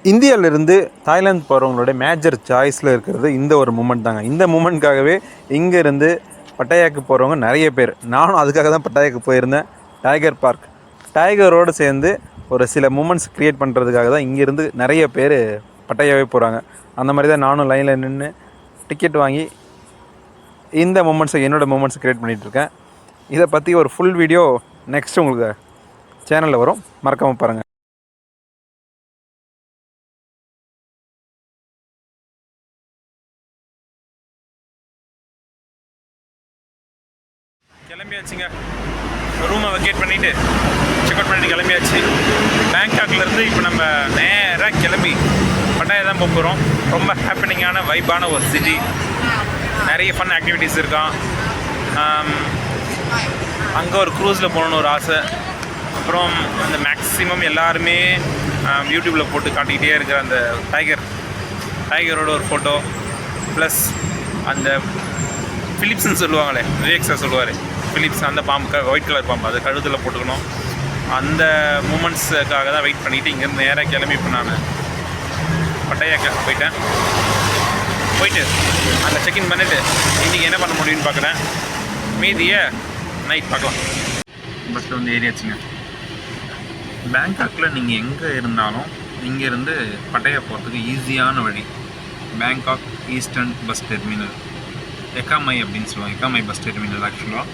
இந்தியாவிலிருந்து Thailand போகிறவங்களோட major சாய்ஸில் இருக்கிறது இந்த ஒரு மூமெண்ட் தாங்க. இந்த மூமெண்ட்காகவே இங்கேருந்து பட்டாயாக்கு போகிறவங்க நிறைய பேர். நானும் அதுக்காக தான் பட்டாயாக்கு போயிருந்தேன். டைகர் பார்க் டைகரோடு சேர்ந்து ஒரு சில மூமெண்ட்ஸ் க்ரியேட் பண்ணுறதுக்காக தான் இங்கேருந்து நிறைய பேர் பட்டாயாவே போகிறாங்க. அந்த மாதிரி தான் நானும் லைனில் நின்று டிக்கெட் வாங்கி இந்த மூமெண்ட்ஸை என்னோடய மூமெண்ட்ஸை க்ரியேட் பண்ணிகிட்ருக்கேன். இதை பற்றி ஒரு ஃபுல் வீடியோ நெக்ஸ்ட் உங்களுக்கு சேனலில் வரும், மறக்காமல் பாருங்கள். கிளம்பியாச்சுங்க. ரூமை வெக்கேட் பண்ணிவிட்டு செக் அவுட் பண்ணிவிட்டு கிளம்பியாச்சு. பேங்காக்லேருந்து இப்போ நம்ம நேராக கிளம்பி பட்டாயா தான் போக போகிறோம். ரொம்ப ஹாப்பனிங்கான வைப்பான ஒரு சிட்டி. நிறைய ஃபன் ஆக்டிவிட்டீஸ் இருக்கான். அங்கே ஒரு க்ரூஸில் போகணுன்னு ஒரு ஆசை. அப்புறம் அந்த மேக்ஸிமம் எல்லாருமே யூடியூப்பில் போட்டு காட்டிக்கிட்டே இருக்கிற அந்த டைகரோட ஒரு ஃபோட்டோ, ப்ளஸ் அந்த ஃபிலிப்ஸ்ன்னு சொல்லுவாங்களே, விவேக் சார் சொல்லுவார், ஃபிலிப்ஸ் அந்த பாம்பு, ஒயிட் கலர் பாம்பு, அது கழுத்தில் போட்டுக்கணும். அந்த மூமெண்ட்ஸுக்காக தான் வெயிட் பண்ணிவிட்டு இங்கேருந்து நேராக கிளம்பி இப்போ நான் பட்டாயாக்கு போயிட்டு அந்த செக்இன் பண்ணிவிட்டு இன்றைக்கி என்ன பண்ண முடியும்னு பார்க்குறேன். மீதியை நைட் பார்க்கலாம். பஸ்ஸில் வந்து ஏறியாச்சுங்க. பேங்காக்கில் நீங்கள் எங்கே இருந்தாலும் இங்கேருந்து பட்டாயா போகிறதுக்கு ஈஸியான வழி பேங்காக் ஈஸ்டர்ன் பஸ் டெர்மினல், எக்காமை அப்படின்னு சொல்லுவாங்க. எக்காமை பஸ் டெர்மினல். ஆக்சுவலாக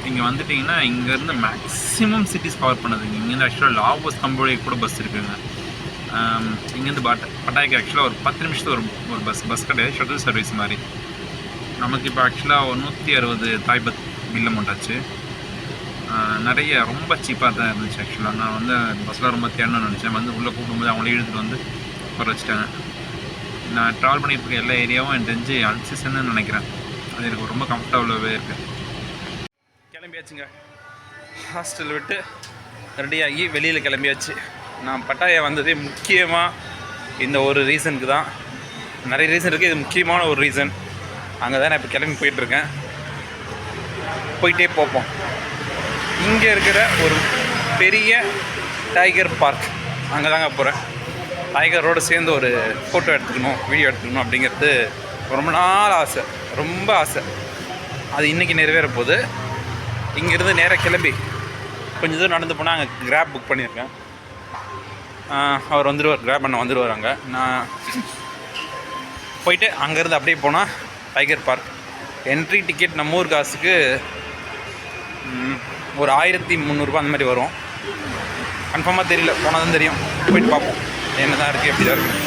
இங்கே வந்துட்டிங்கன்னா இங்கேருந்து மேக்ஸிமம் சிட்டிஸ் கவர் பண்ணுதுங்க. இங்கேருந்து ஆக்சுவலாக லாவோஸ் கம்போடியா கூட பஸ் இருக்குதுங்க. இங்கேருந்து பட்டாயாக்கு ஆக்சுவலாக ஒரு 10 நிமிஷத்துக்கு ஒரு பஸ் கிடையாது, ஷட்டில் சர்வீஸ் மாதிரி. நமக்கு இப்போ ஆக்சுவலாக 160 தாய்பத் பில் அமௌண்ட் ஆச்சு. நிறைய ரொம்ப சீப்பாக தான் இருந்துச்சு. ஆக்சுவலாக நான் வந்து பஸ்ஸில் ரொம்ப தேடணும்னு நினச்சேன். வந்து உள்ளே கூப்பிடும்போது அவங்களே இழுத்துட்டு வந்து உட்கார வச்சுட்டாங்க. நான் ட்ராவல் பண்ணிட்டு இருக்க எல்லா ஏரியாவும் எனக்கு தெரிஞ்சு அன்சீசன்னு நினைக்கிறேன். அது எனக்கு ரொம்ப கம்ஃபர்டபுளாகவே இருக்குது. கிளம்பியாச்சுங்க. ஹாஸ்டல் விட்டு ரெடியாகி வெளியில் கிளம்பியாச்சு. நான் பட்டாயா வந்ததே முக்கியமாக இந்த ஒரு ரீசனுக்கு தான். நிறைய ரீசன் இருக்குது, இது முக்கியமான ஒரு ரீசன். அங்கே தான் நான் இப்போ கிளம்பி போயிட்டுருக்கேன். போயிட்டே போப்போம். இங்கே இருக்கிற ஒரு பெரிய டைகர் பார்க், அங்கே தாங்க போகிறேன். டைகரோடு சேர்ந்து ஒரு ஃபோட்டோ எடுத்துக்கணும், வீடியோ எடுத்துக்கணும் அப்படிங்கிறது ரொம்ப நாள் ஆசை, ரொம்ப ஆசை. அது இன்றைக்கி நிறைவேற போகுது. இங்கேருந்து நேராக கிளம்பி கொஞ்சம் தூரம் நடந்து போனால் அங்கே கிராப் புக் பண்ணியிருக்கேன். அவர் வந்துடுவார், கிராப் பண்ண வந்துடுவார். அங்கே நான் போயிட்டு அங்கேருந்து அப்படியே போனால் டைகர் பார்க். என்ட்ரி டிக்கெட் நம்ம ஊர் காசுக்கு ஒரு 1300 அந்த மாதிரி வரும். கன்ஃபார்மாக தெரியல, போனால் தான் தெரியும். போயிட்டு பார்ப்போம் என்ன தான் இருக்குது, எப்படி தான் இருக்குது.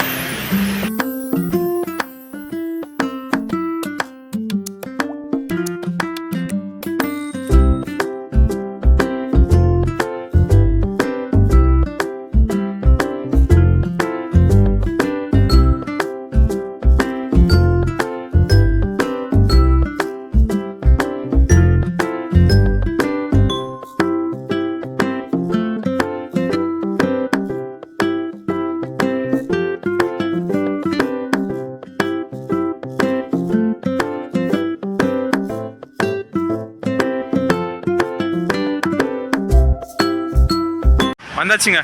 வந்தாச்சுங்க,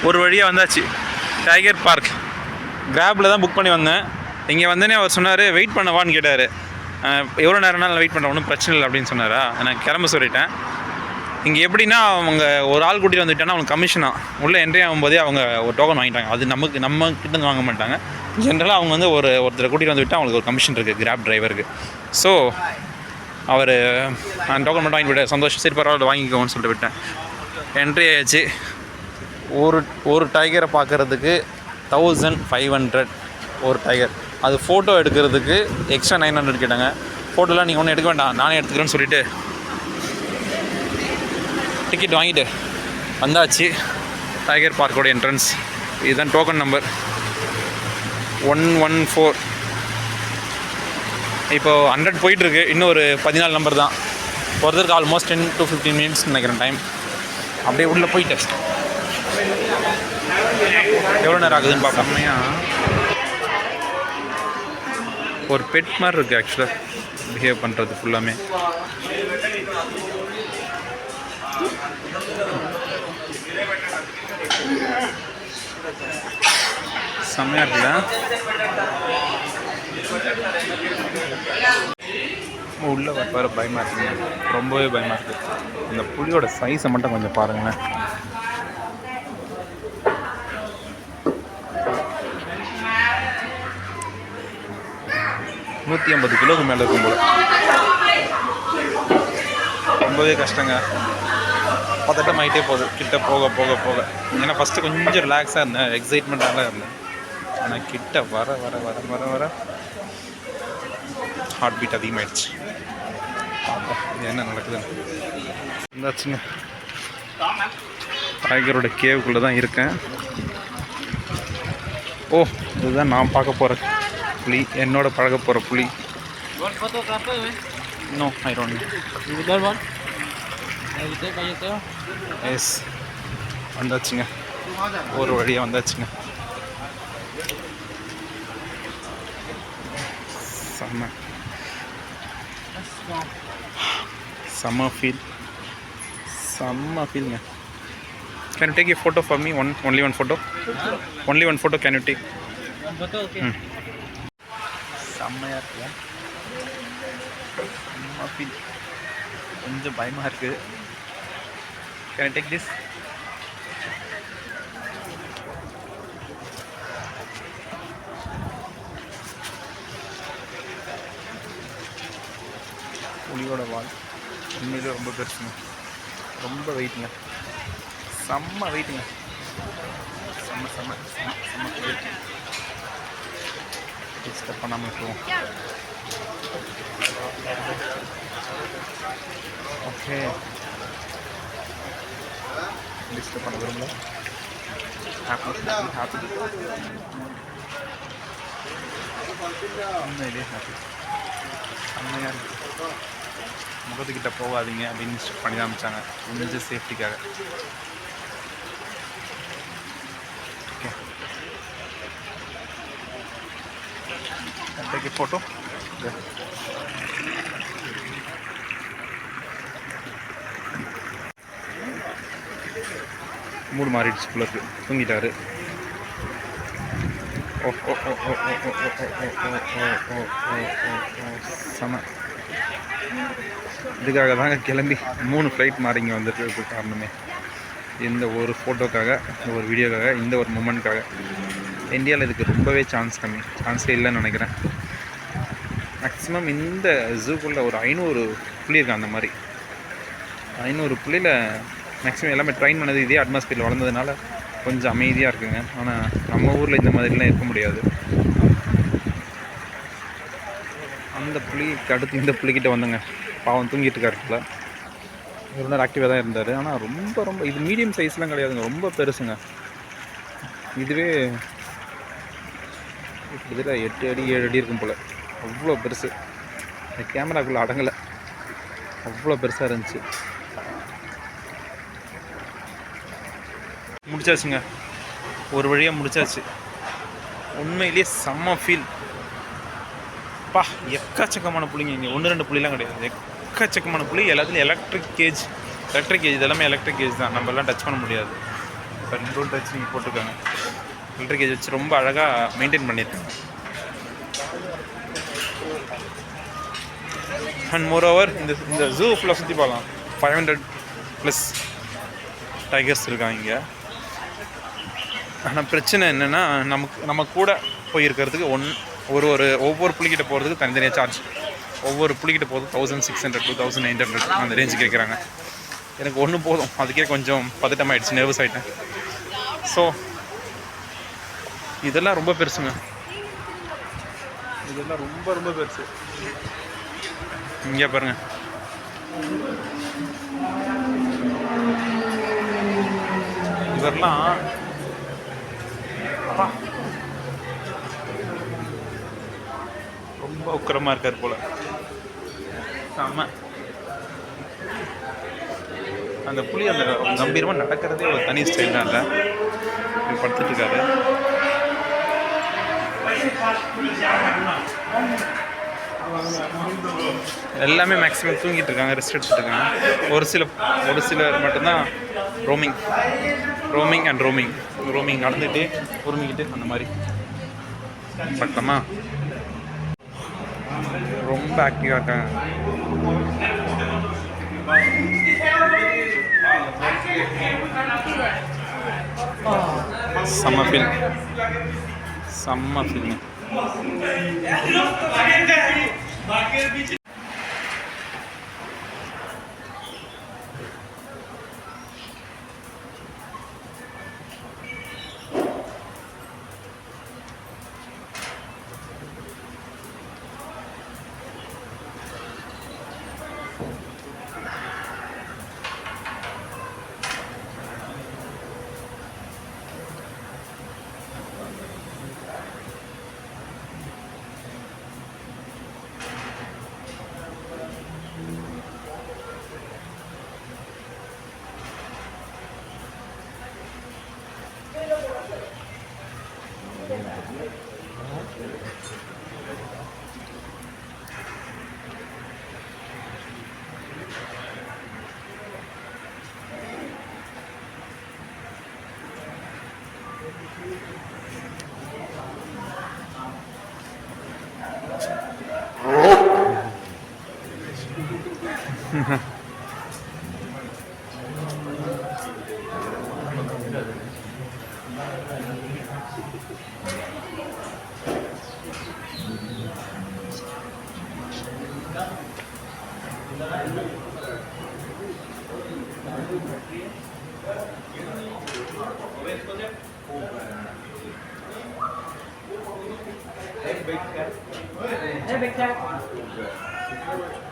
ஒரு வழியாக வந்தாச்சு. டைகர் பார்க் கிராப்பில் தான் புக் பண்ணி வந்தேன். இங்கே வந்தோடனே அவர் சொன்னார், வெயிட் பண்ணவான்னு கேட்டார். எவ்வளோ நேரம்னாலும் வெயிட் பண்ண, ஒன்றும் பிரச்சனை இல்லை அப்படின்னு சொன்னாரா. நான் கிளம்ப சொல்லிட்டேன். இங்கே எப்படின்னா அவங்க ஒரு ஆள் கூட்டிகிட்டு வந்துவிட்டாங்கன்னா அவங்க கமிஷனாக உள்ளே என்ட்ரி ஆகும்போதே அவங்க ஒரு டோக்கன் வாங்கிட்டாங்க. அது நம்ம கிட்ட வாங்க மாட்டாங்க. ஜென்ரலாக அவங்க வந்து ஒருத்தரை கூட்டிகிட்டு வந்துவிட்டால் அவங்களுக்கு ஒரு கமிஷன் இருக்குது கிராப் டிரைவருக்கு. ஸோ அவர் நான் டோக்கன் மட்டும் வாங்கி விட்டேன். சந்தோஷம், சரி பரவாயில்ல வாங்கிக்கோன்னு சொல்லிட்டு விட்டேன். என்ட்ரி ஆகிடுச்சு. ஒரு டைகரை பார்க்குறதுக்கு 1500 ஒரு டைகர். அது ஃபோட்டோ எடுக்கிறதுக்கு எக்ஸ்ட்ரா 900 கேட்டாங்க. ஃபோட்டோலாம் நீங்கள் ஒன்றும் எடுக்க வேண்டாம், நானே எடுத்துக்கிறேன்னு சொல்லிவிட்டு டிக்கெட் வாங்கிட்டு வந்தாச்சு. டைகர் பார்க்கோட என்ட்ரன்ஸ் இதுதான். Token number 114. இப்போது 100 போயிட்டுருக்கு. இன்னும் ஒரு 14 நம்பர் தான். ஒருத்தருக்கு ஆல்மோஸ்ட் 10 to 15 மினிட்ஸ் நினைக்கிறேன் டைம். அப்படியே உள்ளே போயிட்டு எவ்வளோ நேரம் ஆகுதுன்னு பார்ப்போம்யா. ஒரு பெட் மாதிரி இருக்குது ஆக்சுவலாக பிஹேவ் பண்ணுறது ஃபுல்லாமே. செம்மையாக இருக்குல்ல. உள்ளே வர பயமாக இருக்குங்க, ரொம்பவே பயமாக இருக்குது. அந்த புலியோட சைஸை மட்டும் கொஞ்சம் பாருங்களேன். நூற்றி 150 கிலோக்கு மேலே இருக்கும் போல. ரொம்பவே கஷ்டங்க. பதட்டம் ஆகிட்டே போகுது கிட்ட போக போக போக. ஏன்னா ஃபஸ்ட்டு கொஞ்சம் ரிலாக்ஸாக இருந்தேன், எக்ஸைட்மெண்ட்டாக இருந்தேன். ஆனால் கிட்ட வர வர வர வர வர ஹார்ட் பீட் அதிகமாகிடுச்சு. இது என்ன நடக்குதுன்னு இருந்தாச்சுங்க. டைகரோட கேவுக்குள்ளே தான் இருக்கேன். ஓ, இதுதான் நான் பார்க்க போகிற புலி, என்னோட பழக போகிற புலி. No, I don't know. Yes, வந்தாச்சுங்க, ஒரு வழியாக வந்தாச்சுங்க. செம்ம செம்ம ஃபீல், செம்ம ஃபீலுங்க. Can you take a photo for me? Only one photo? Only one photo can you take? செம்மையாக இருக்குல்ல, செம்ம ஃபீல். கொஞ்சம் பயமாக இருக்குது. Can I take this? புலியோட வால் உண்மையிலே ரொம்ப பெருசுங்க, ரொம்ப வெயிட்டுங்க, செம்ம வெயிட்டுங்க, செம்ம செம்ம செம்ம செம்ம வெயிட். டிஸ்டர்ப் பண்ணாமல் இருக்குவோம். ஓகே, டிஸ்டர்ப் பண்ண விரும்பல. ஹாப்பி ஹாப்பி உண்மையிலே ஹாப்பி. செம்மையாக இருக்குது. முகத்துக்கிட்ட போகாதீங்க அப்படின்னு பண்ணி காமிச்சாங்க, கொஞ்சம் சேஃப்டிக்காக. Okay, take a photo. Mood மாறிடுச்சு போல இருக்கு, தூங்கிட்டாரு. ஓ ஓ ஓ ஓ ஓ ஓ ஓ ஓ செம. இதுக்காக தாங்க கிளம்பி 3 ஃப்ளைட் மாறி இங்கே வந்துட்டு காரணமே. இந்த ஒரு ஃபோட்டோக்காக, இந்த ஒரு வீடியோக்காக, இந்த ஒரு மூமெண்ட்காக. இந்தியாவில் இதுக்கு ரொம்பவே சான்ஸே இல்லைன்னு நினைக்கிறேன். மேக்ஸிமம் இந்த ஜூக்குள்ளே ஒரு 500 புலி இருக்கு. அந்த மாதிரி 500 புலியில் மேக்ஸிமம் எல்லாமே ட்ரைன் பண்ணது இதே அட்மாஸ்பியரில் வளர்ந்ததுனால கொஞ்சம் அமைதியாக இருக்குங்க. ஆனால் நம்ம ஊரில் இந்த மாதிரிலாம் இருக்க முடியாது. அந்த புலிக்கு அடுத்து இந்த புலிக்கிட்ட வந்தங்க. பாவம் தூங்கிட்டு இருக்காருல, ஒரு நேரம் ஆக்டிவாக தான் இருந்தார். ஆனால் ரொம்ப ரொம்ப இது மீடியம் சைஸ்லாம் கிடையாதுங்க, ரொம்ப பெருசுங்க. இதுவே கிட்டத்தட்ட 8 அடி 7 அடி இருக்கும் போல், அவ்வளோ பெருசு. இந்த கேமராக்குள்ளே அடங்கலை, அவ்வளோ பெருசாக இருந்துச்சு. முடிச்சாச்சுங்க, ஒரு வழியாக முடிச்சாச்சு. உண்மையிலேயே செம்ம ஃபீல். பா, எக்கச்சக்கமான புளிங்க இங்கே. 1-2 புளிலாம் கிடையாது, எக்கச்சக்கமான புளி. எல்லாத்துலையும் எலக்ட்ரிக் கேஜ் இதெல்லாமே எலக்ட்ரிக் கேஜ் தான், நம்மளாம் டச் பண்ண முடியாது. இப்போ 2 டச் நீங்கள் போட்டிருக்காங்க. எலக்ட்ரிக் கேஜ் வச்சு ரொம்ப அழகாக மெயின்டைன் பண்ணியிருக்காங்க. அண்ட் மோரோவர் இந்த ஜூ ஃபுல்லாக சுற்றி பார்க்கலாம். 500+ டைகர்ஸ் இருக்காங்க இங்கே. ஆனால் பிரச்சனை என்னென்னா, நம்ம கூட போயிருக்கிறதுக்கு ஒவ்வொரு புலிக்கிட்ட போகிறதுக்கு தனித்தனியாக சார்ஜ். ஒவ்வொரு புலிக்கிட்ட போகிறது 1600 2900 அந்த ரேஞ்சு கேட்குறாங்க. எனக்கு ஒன்று போதும், அதுக்கே கொஞ்சம் பதட்டமாகிடுச்சு, நர்வஸ் ஆகிட்டேன். ஸோ இதெல்லாம் ரொம்ப பெருசுங்க, இதெல்லாம் ரொம்ப ரொம்ப பெருசு. இங்கே பாருங்கள், இவரெல்லாம் ரொம்ப உக்கிரமாக இருக்கார் போல். செம்ம. அந்த புலி அந்த கம்பீரமாக நடக்கிறதே ஒரு தனி ஸ்டைல் தான். இல்லை படுத்துட்டு இருக்காரு. எல்லாமே மேக்ஸிமம் தூங்கிட்டு இருக்காங்க, ரெஸ்ட் எடுத்துட்டு இருக்காங்க. ஒரு சிலர் மட்டும்தான் ரோமிங் நடந்துகிட்டே உரிமிக்கிட்டு அந்த மாதிரி பக்கமா ரொம்ப ஆக்டிவாக இருக்காங்க. செம்ம ஃபீல், செம்ம ஃபீலிங். Hey, big cat.